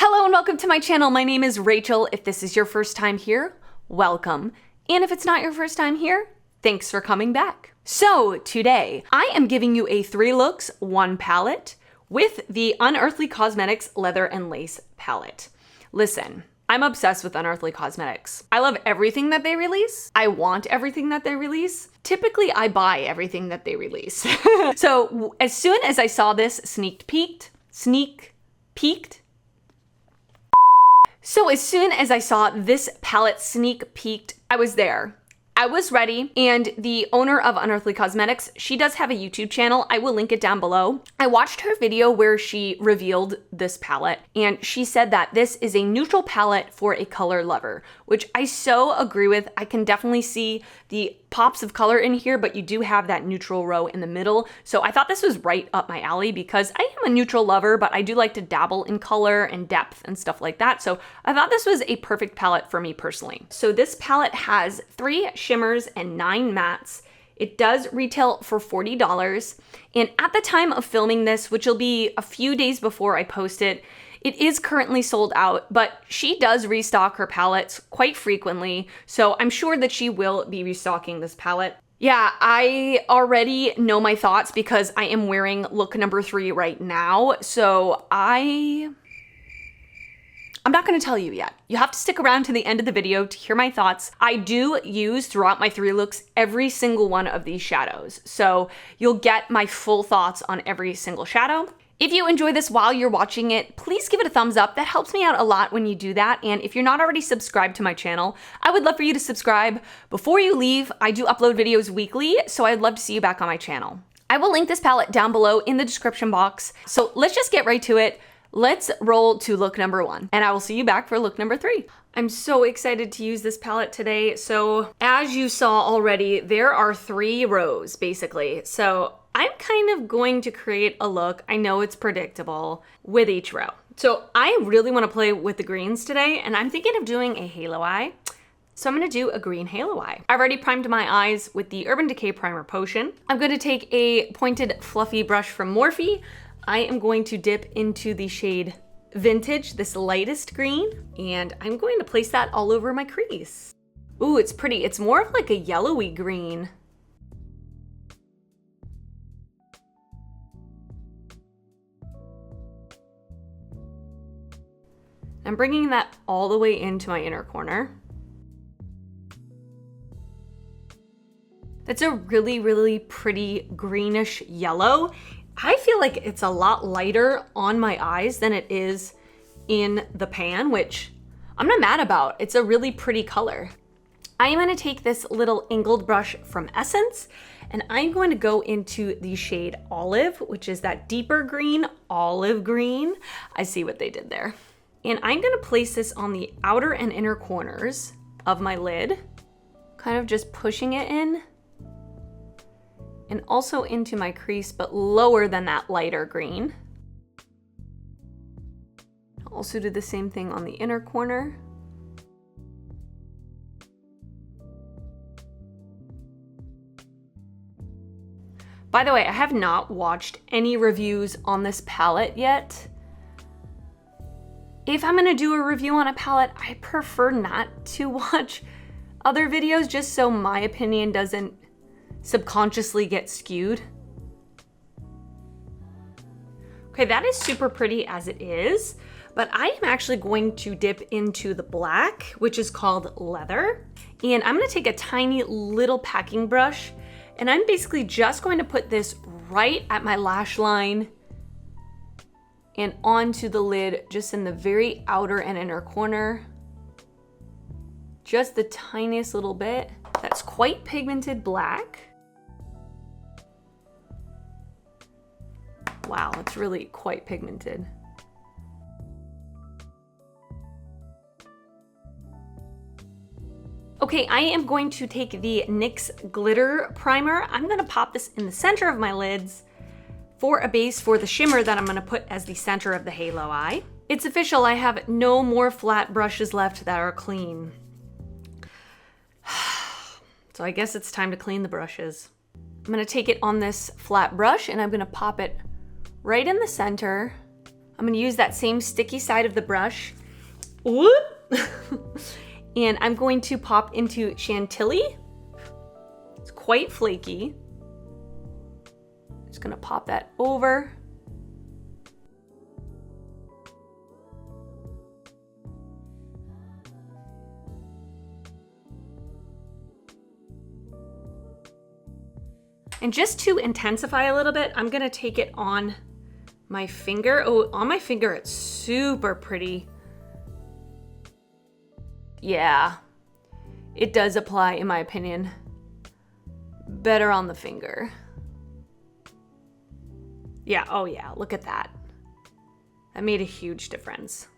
Hello and welcome to my channel. My name is Rachel. If this is your first time here, welcome. And if it's not your first time here, thanks for coming back. So today, I am giving you a 3 looks, 1 palette with the Unearthly Cosmetics Leather and Lace palette. Listen, I'm obsessed with Unearthly Cosmetics. I love everything that they release. I want everything that they release. Typically, I buy everything that they release. So as soon as I saw this sneak peeked, So as soon as I saw this palette sneak peeked, I was there. I was ready, and the owner of Unearthly Cosmetics, she does have a YouTube channel. I will link it down below. I watched her video where she revealed this palette, and she said that this is a neutral palette for a color lover, which I so agree with. I can definitely see the pops of color in here, but you do have that neutral row in the middle. So I thought this was right up my alley because I am a neutral lover, but I do like to dabble in color and depth and stuff like that. So I thought this was a perfect palette for me personally. So this palette has 3 shimmers and 9 mattes. It does retail for $40. And at the time of filming this, which will be a few days before I post it, it is currently sold out, but she does restock her palettes quite frequently, so I'm sure that she will be restocking this palette. Yeah, I already know my thoughts because I am wearing look number 3 right now, so I'm not going to tell you yet. You have to stick around to the end of the video to hear my thoughts. I do use throughout my 3 looks every single one of these shadows, so you'll get my full thoughts on every single shadow. If you enjoy this while you're watching it, please give it a thumbs up. That helps me out a lot when you do that. And if you're not already subscribed to my channel, I would love for you to subscribe. Before you leave, I do upload videos weekly, so I'd love to see you back on my channel. I will link this palette down below in the description box. So let's just get right to it. Let's roll to look number 1, and I will see you back for look number 3. I'm so excited to use this palette today. So as you saw already, there are 3 rows basically. So I'm kind of going to create a look, I know it's predictable, with each row. So I really want to play with the greens today, and I'm thinking of doing a halo eye. So I'm going to do a green halo eye. I've already primed my eyes with the Urban Decay Primer Potion. I'm going to take a pointed fluffy brush from Morphe. I am going to dip into the shade Vintage, this lightest green, and I'm going to place that all over my crease. Ooh, it's pretty. It's more of like a yellowy green. I'm bringing that all the way into my inner corner. That's a really, really pretty greenish yellow. I feel like it's a lot lighter on my eyes than it is in the pan, which I'm not mad about. It's a really pretty color. I am going to take this little angled brush from Essence, and I'm going to go into the shade Olive, which is that deeper green, olive green. I see what they did there. And I'm going to place this on the outer and inner corners of my lid, kind of just pushing it in, and also into my crease, but lower than that lighter green. I'll also do the same thing on the inner corner. By the way, I have not watched any reviews on this palette yet. If I'm gonna do a review on a palette, I prefer not to watch other videos just so my opinion doesn't subconsciously get skewed. Okay, that is super pretty as it is, but I am actually going to dip into the black, which is called Leather. And I'm gonna take a tiny little packing brush, and I'm basically just going to put this right at my lash line and onto the lid, just in the very outer and inner corner. Just the tiniest little bit. That's quite pigmented black. Wow, it's really quite pigmented. Okay, I am going to take the NYX Glitter Primer. I'm gonna pop this in the center of my lids for a base for the shimmer that I'm gonna put as the center of the halo eye. It's official, I have no more flat brushes left that are clean. So I guess it's time to clean the brushes. I'm gonna take it on this flat brush and I'm gonna pop it right in the center. I'm gonna use that same sticky side of the brush. Whoop! And I'm going to pop into Chantilly. It's quite flaky. Just gonna pop that over. And just to intensify a little bit, I'm gonna take it on my finger. Oh, on my finger, it's super pretty. Yeah, it does apply, in my opinion, better on the finger. Yeah, oh yeah, look at that. That made a huge difference.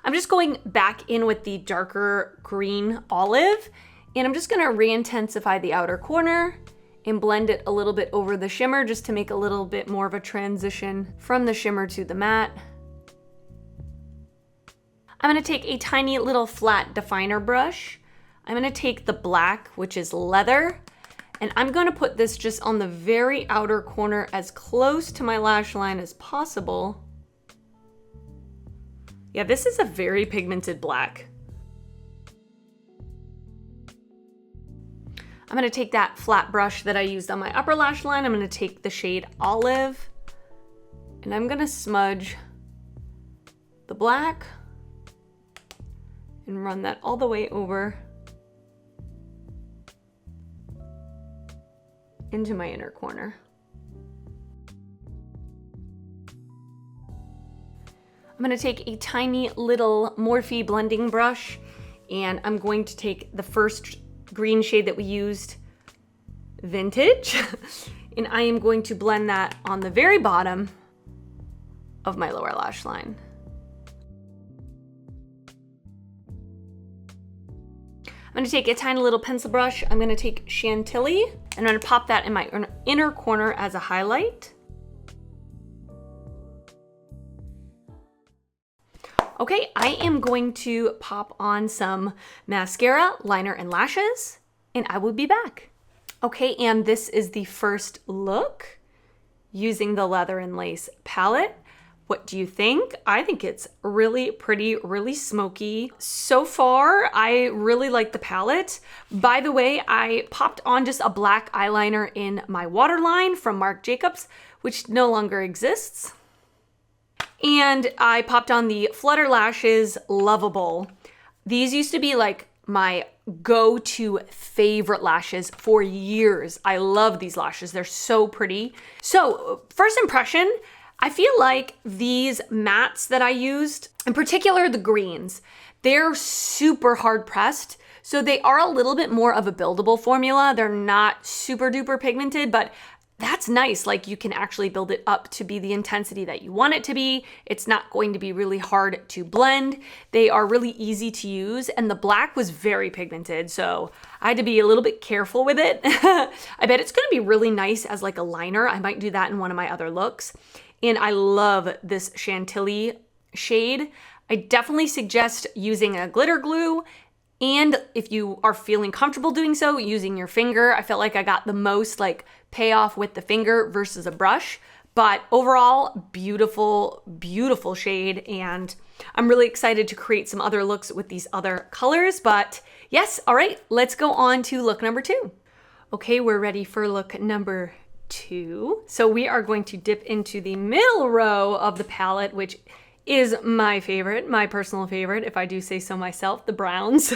I'm just going back in with the darker green olive, and I'm just gonna re-intensify the outer corner and blend it a little bit over the shimmer just to make a little bit more of a transition from the shimmer to the matte. I'm gonna take a tiny little flat definer brush. I'm gonna take the black, which is leather, and I'm gonna put this just on the very outer corner as close to my lash line as possible. Yeah, this is a very pigmented black. I'm gonna take that flat brush that I used on my upper lash line. I'm gonna take the shade Olive, and I'm gonna smudge the black and run that all the way over into my inner corner. I'm gonna take a tiny little Morphe blending brush, and I'm going to take the first green shade that we used, Vintage, and I am going to blend that on the very bottom of my lower lash line. I'm gonna take a tiny little pencil brush. I'm gonna take Chantilly, and I'm gonna pop that in my inner corner as a highlight. Okay, I am going to pop on some mascara, liner, and lashes, and I will be back. Okay, and this is the first look using the Leather and Lace palette. What do you think? I think it's really pretty, really smoky. So far, I really like the palette. By the way, I popped on just a black eyeliner in my waterline from Marc Jacobs, which no longer exists. And I popped on the Flutter Lashes Lovable. These used to be like my go-to favorite lashes for years. I love these lashes. They're so pretty. So first impression, I feel like these mattes that I used, in particular the greens, they're super hard pressed. So they are a little bit more of a buildable formula. They're not super duper pigmented, but that's nice. Like you can actually build it up to be the intensity that you want it to be. It's not going to be really hard to blend. They are really easy to use, and the black was very pigmented, so I had to be a little bit careful with it. I bet it's gonna be really nice as like a liner. I might do that in one of my other looks. And I love this Chantilly shade. I definitely suggest using a glitter glue, and if you are feeling comfortable doing so, using your finger. I felt like I got the most like payoff with the finger versus a brush, but overall, beautiful, beautiful shade. And I'm really excited to create some other looks with these other colors, but yes, all right, let's go on to look number 2. Okay, we're ready for look number 2. So we are going to dip into the middle row of the palette, which is my favorite, my personal favorite, if I do say so myself, the browns.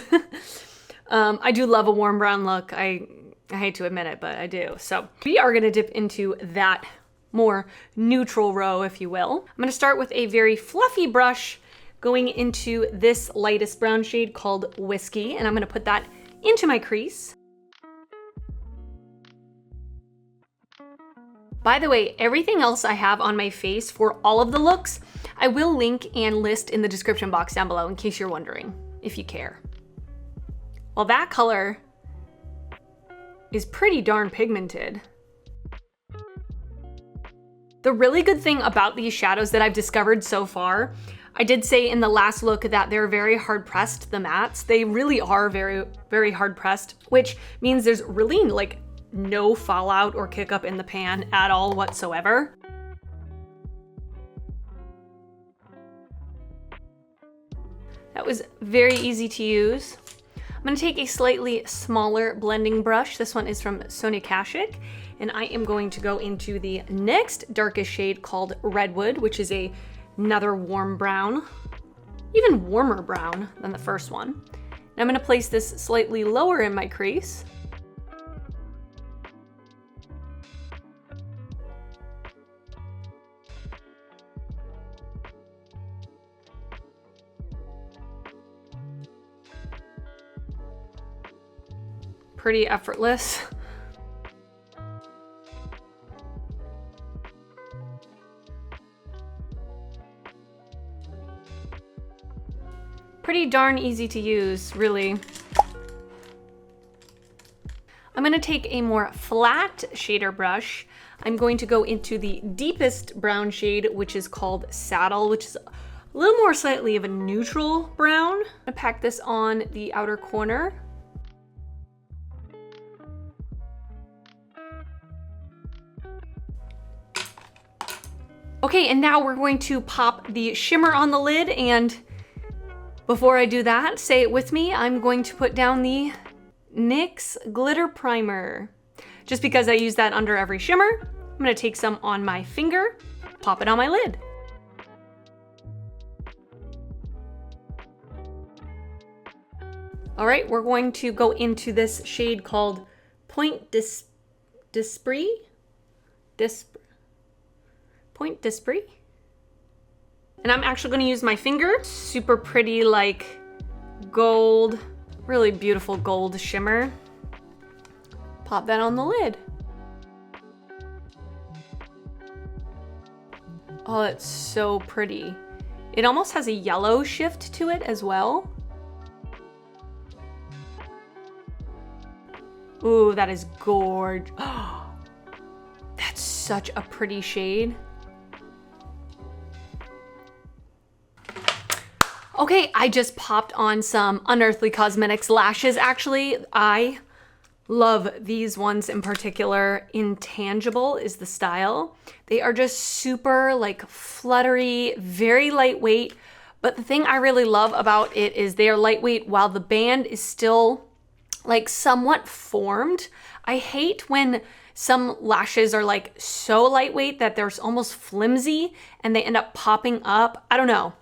I do love a warm brown look. I hate to admit it, but I do. So we are gonna dip into that more neutral row, if you will. I'm gonna start with a very fluffy brush going into this lightest brown shade called Whiskey, and I'm gonna put that into my crease. By the way, everything else I have on my face for all of the looks, I will link and list in the description box down below in case you're wondering, if you care. Well, that color is pretty darn pigmented. The really good thing about these shadows that I've discovered so far, I did say in the last look that they're very hard pressed, the mattes. They really are very, very hard pressed, which means there's really like no fallout or kick up in the pan at all whatsoever. That was very easy to use. I'm gonna take a slightly smaller blending brush. This one is from Sonia Kashuk, and I am going to go into the next darkest shade called Redwood, which is another warm brown, even warmer brown than the first one. And I'm gonna place this slightly lower in my crease. Pretty effortless. Pretty darn easy to use, really. I'm gonna take a more flat shader brush. I'm going to go into the deepest brown shade, which is called Saddle, which is a little more slightly of a neutral brown. I'm gonna pack this on the outer corner. Okay, and now we're going to pop the shimmer on the lid, and before I do that, say it with me, I'm going to put down the NYX Glitter Primer. Just because I use that under every shimmer, I'm gonna take some on my finger, pop it on my lid. All right, we're going to go into this shade called Point d'Esprit. Point d'Esprit. And I'm actually gonna use my finger. Super pretty, like gold, really beautiful gold shimmer. Pop that on the lid. Oh, it's so pretty. It almost has a yellow shift to it as well. Ooh, that is gorgeous. Oh, that's such a pretty shade. Okay, I just popped on some Unearthly Cosmetics lashes. Actually, I love these ones in particular. Intangible is the style. They are just super like fluttery, very lightweight. But the thing I really love about it is they are lightweight while the band is still like somewhat formed. I hate when some lashes are like so lightweight that they're almost flimsy and they end up popping up. I don't know.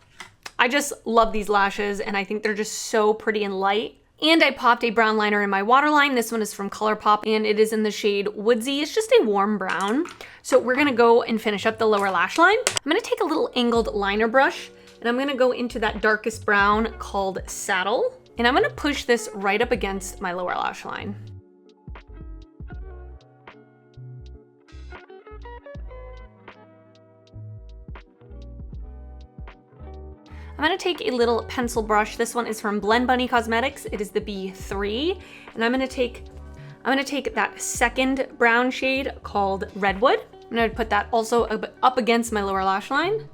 I just love these lashes and I think they're just so pretty and light. And I popped a brown liner in my waterline. This one is from ColourPop and it is in the shade Woodsy. It's just a warm brown. So we're gonna go and finish up the lower lash line. I'm gonna take a little angled liner brush and I'm gonna go into that darkest brown called Saddle. And I'm gonna push this right up against my lower lash line. I'm gonna take a little pencil brush. This one is from Blend Bunny Cosmetics. It is the B3. And I'm gonna take that second brown shade called Redwood. I'm gonna put that also up against my lower lash line.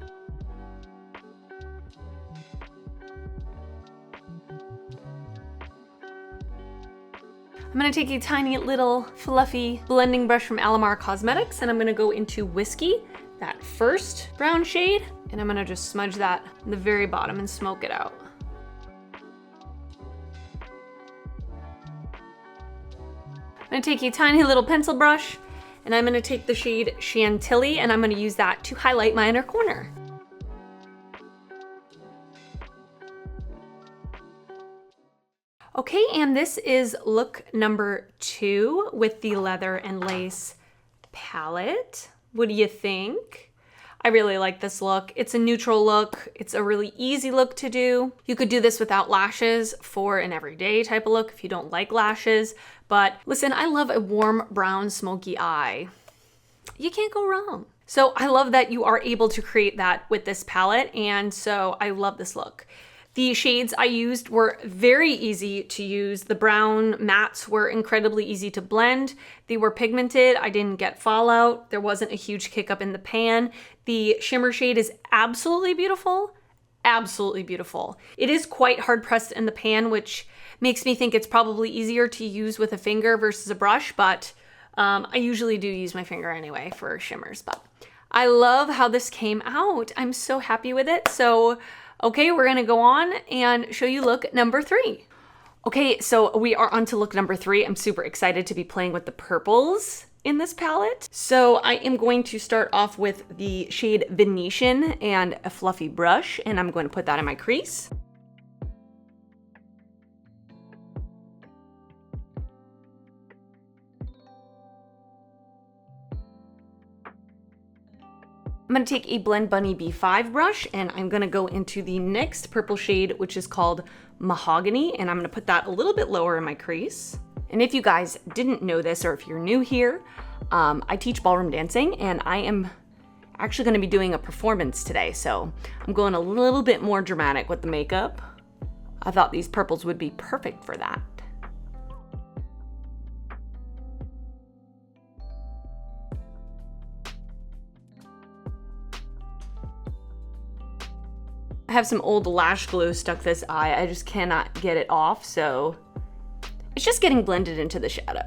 I'm gonna take a tiny little fluffy blending brush from Alamar Cosmetics and I'm gonna go into Whiskey, that first brown shade, and I'm gonna just smudge that in the very bottom and smoke it out. I'm gonna take a tiny little pencil brush and I'm gonna take the shade Chantilly and I'm gonna use that to highlight my inner corner. Okay, and this is look number 2 with the leather and lace palette. What do you think? I really like this look. It's a neutral look. It's a really easy look to do. You could do this without lashes for an everyday type of look if you don't like lashes. But listen, I love a warm brown smoky eye. You can't go wrong. So I love that you are able to create that with this palette, and so I love this look. The shades I used were very easy to use. The brown mattes were incredibly easy to blend. They were pigmented. I didn't get fallout. There wasn't a huge kick up in the pan. The shimmer shade is absolutely beautiful. Absolutely beautiful. It is quite hard pressed in the pan, which makes me think it's probably easier to use with a finger versus a brush, but I usually do use my finger anyway for shimmers. But I love how this came out. I'm so happy with it. So Okay, we're gonna go on and show you look number 3. Okay, so we are on to look number 3. I'm super excited to be playing with the purples in this palette. So I am going to start off with the shade Venetian and a fluffy brush, and I'm going to put that in my crease. I'm gonna take a Blend Bunny B5 brush and I'm gonna go into the next purple shade, which is called Mahogany, and I'm gonna put that a little bit lower in my crease. And if you guys didn't know this, or if you're new here, I teach ballroom dancing and I am actually gonna be doing a performance today. So I'm going a little bit more dramatic with the makeup. I thought these purples would be perfect for that. I have some old lash glue stuck this eye. I just cannot get it off, so it's just getting blended into the shadow.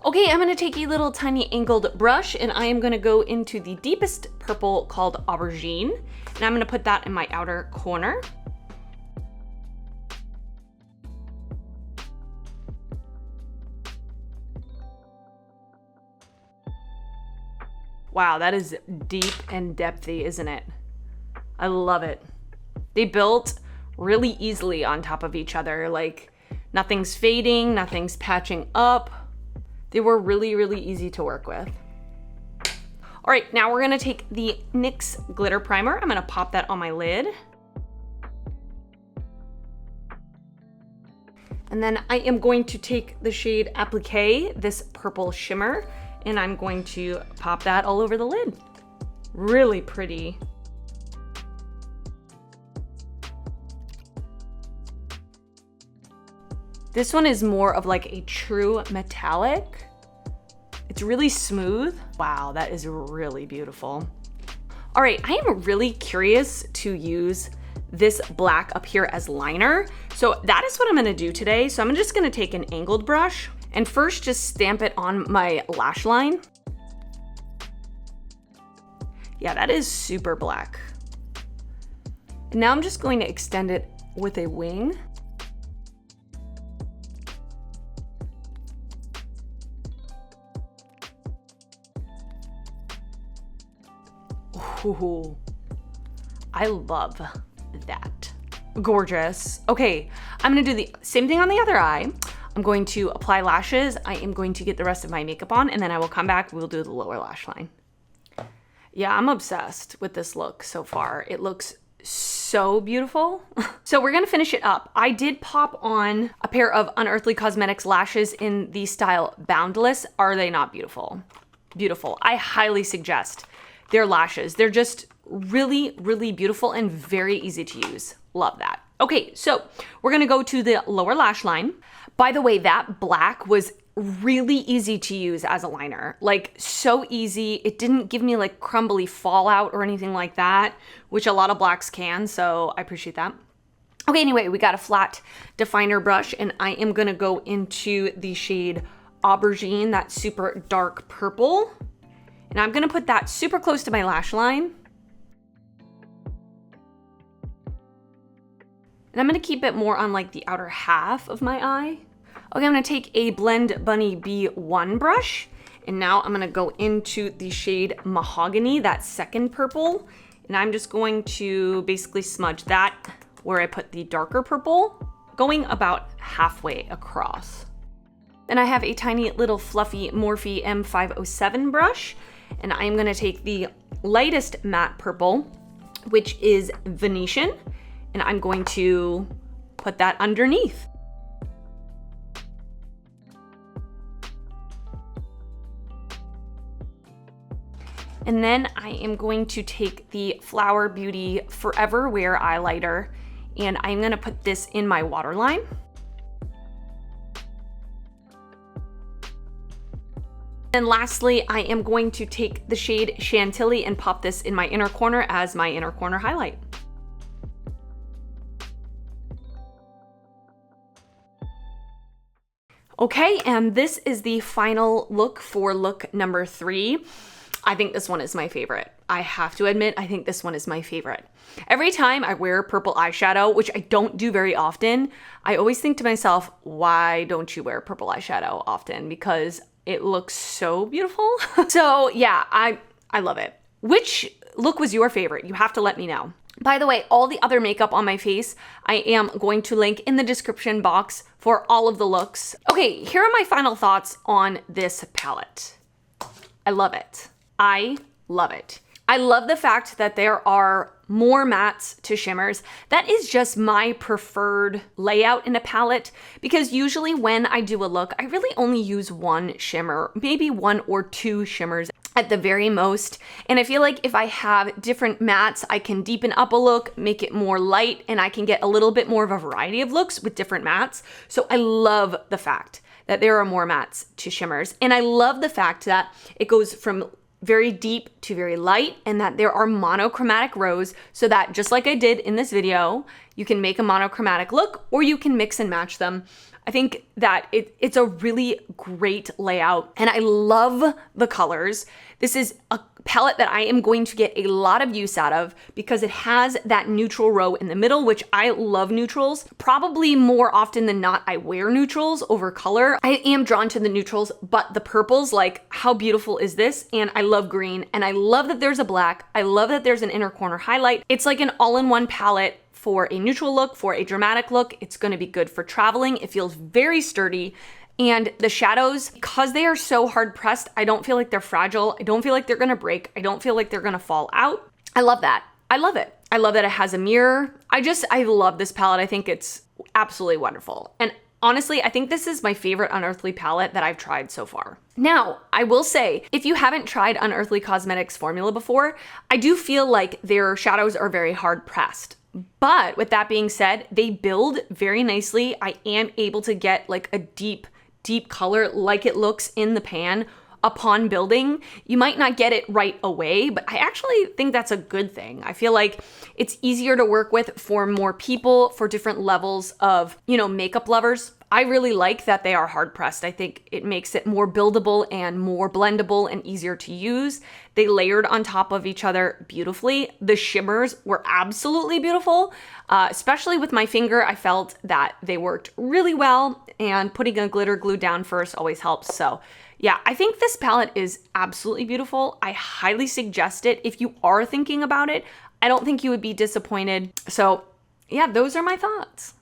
Okay, I'm gonna take a little tiny angled brush and I am gonna go into the deepest purple called Aubergine, and I'm gonna put that in my outer corner. Wow, that is deep and depthy, isn't it? I love it. They built really easily on top of each other. Like, nothing's fading, nothing's patching up. They were really, really easy to work with. All right, now we're gonna take the NYX glitter primer. I'm gonna pop that on my lid. And then I am going to take the shade Appliqué, this purple shimmer, and I'm going to pop that all over the lid. Really pretty. This one is more of like a true metallic. It's really smooth. Wow, that is really beautiful. All right, I am really curious to use this black up here as liner. So that is what I'm gonna do today. So I'm just gonna take an angled brush and first just stamp it on my lash line. Yeah, that is super black. And now I'm just going to extend it with a wing. Ooh, I love that. Gorgeous. Okay, I'm gonna do the same thing on the other eye. I'm going to apply lashes. I am going to get the rest of my makeup on, and then I will come back, we'll do the lower lash line. Yeah, I'm obsessed with this look so far. It looks so beautiful. So we're gonna finish it up. I did pop on a pair of Unearthly Cosmetics lashes in the style Boundless. Are they not beautiful? Beautiful. I highly suggest their lashes. They're just really, really beautiful and very easy to use. Love that. Okay, so we're gonna go to the lower lash line. By the way, that black was really easy to use as a liner. Like, so easy. It didn't give me like crumbly fallout or anything like that, which a lot of blacks can, so I appreciate that. Okay, anyway, we got a flat definer brush and I am gonna go into the shade Aubergine, that super dark purple. And I'm gonna put that super close to my lash line. And I'm gonna keep it more on like the outer half of my eye. Okay, I'm gonna take a Blend Bunny B1 brush, and now I'm gonna go into the shade Mahogany, that second purple, and I'm just going to basically smudge that where I put the darker purple, going about halfway across. Then I have a tiny little fluffy Morphe M507 brush, and I'm gonna take the lightest matte purple, which is Venetian, and I'm going to put that underneath. And then I am going to take the Flower Beauty Forever Wear Eyeliner, and I'm gonna put this in my waterline. And lastly, I am going to take the shade Chantilly and pop this in my inner corner as my inner corner highlight. Okay, and this is the final look for look number 3. I think this one is my favorite. I have to admit, I think this one is my favorite. Every time I wear purple eyeshadow, which I don't do very often, I always think to myself, why don't you wear purple eyeshadow often? Because it looks so beautiful. So yeah, I love it. Which look was your favorite? You have to let me know. By the way, all the other makeup on my face, I am going to link in the description box for all of the looks. Okay, here are my final thoughts on this palette. I love it. I love it. I love the fact that there are more mattes to shimmers. That is just my preferred layout in a palette, because usually when I do a look, I really only use one shimmer, maybe one or two shimmers at the very most. And I feel like if I have different mattes, I can deepen up a look, make it more light, and I can get a little bit more of a variety of looks with different mattes. So I love the fact that there are more mattes to shimmers. And I love the fact that it goes from very deep to very light, and that there are monochromatic rows, so that just like I did in this video, you can make a monochromatic look or you can mix and match them. I think that it's a really great layout, and I love the colors. This is a palette that I am going to get a lot of use out of because it has that neutral row in the middle, which I love neutrals. Probably more often than not, I wear neutrals over color. I am drawn to the neutrals, but the purples, like, how beautiful is this? And I love green, and I love that there's a black. I love that there's an inner corner highlight. It's like an all-in-one palette for a neutral look, for a dramatic look. It's gonna be good for traveling. It feels very sturdy. And the shadows, because they are so hard pressed, I don't feel like they're fragile. I don't feel like they're gonna break. I don't feel like they're gonna fall out. I love that. I love it. I love that it has a mirror. I love this palette. I think it's absolutely wonderful. And honestly, I think this is my favorite Unearthly palette that I've tried so far. Now, I will say, if you haven't tried Unearthly Cosmetics formula before, I do feel like their shadows are very hard pressed. But with that being said, they build very nicely. I am able to get like a deep color like it looks in the pan upon building. You might not get it right away, but I actually think that's a good thing. I feel like it's easier to work with for more people, for different levels of, makeup lovers. I really like that they are hard pressed. I think it makes it more buildable and more blendable and easier to use. They layered on top of each other beautifully. The shimmers were absolutely beautiful, especially with my finger. I felt that they worked really well, and putting a glitter glue down first always helps. So yeah, I think this palette is absolutely beautiful. I highly suggest it if you are thinking about it. I don't think you would be disappointed. So yeah, those are my thoughts.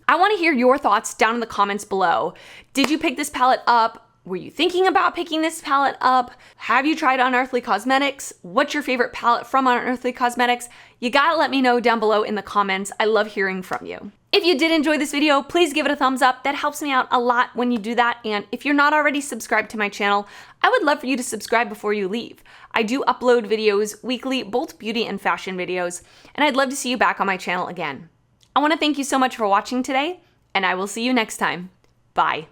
I want to hear your thoughts down in the comments below. Did you pick this palette up? Were you thinking about picking this palette up? Have you tried Unearthly Cosmetics? What's your favorite palette from Unearthly Cosmetics? You gotta let me know down below in the comments. I love hearing from you. If you did enjoy this video, please give it a thumbs up. That helps me out a lot when you do that. And if you're not already subscribed to my channel, I would love for you to subscribe before you leave. I do upload videos weekly, both beauty and fashion videos, and I'd love to see you back on my channel again. I want to thank you so much for watching today, and I will see you next time. Bye.